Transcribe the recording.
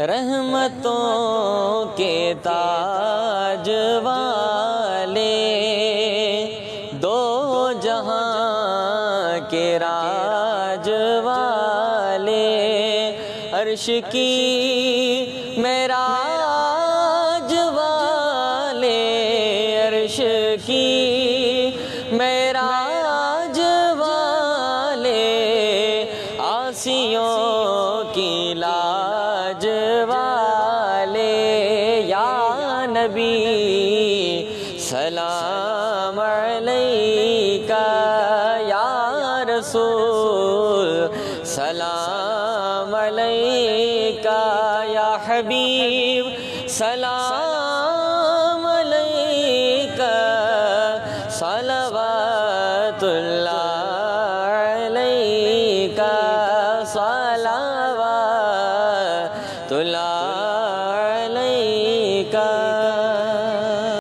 رحمتوں کے تاج والے، دو جہاں کے راج والے، عرش کی معراج والے، عرش کی معراج والے، عاصیوں کی لاج والے، یا نبی سلام علیکہ، یا رسول سلام علیکہ، یا حبیب سلام علیکہ، صلوات اللہ علیکہ، صلوات اللہ علیکہ۔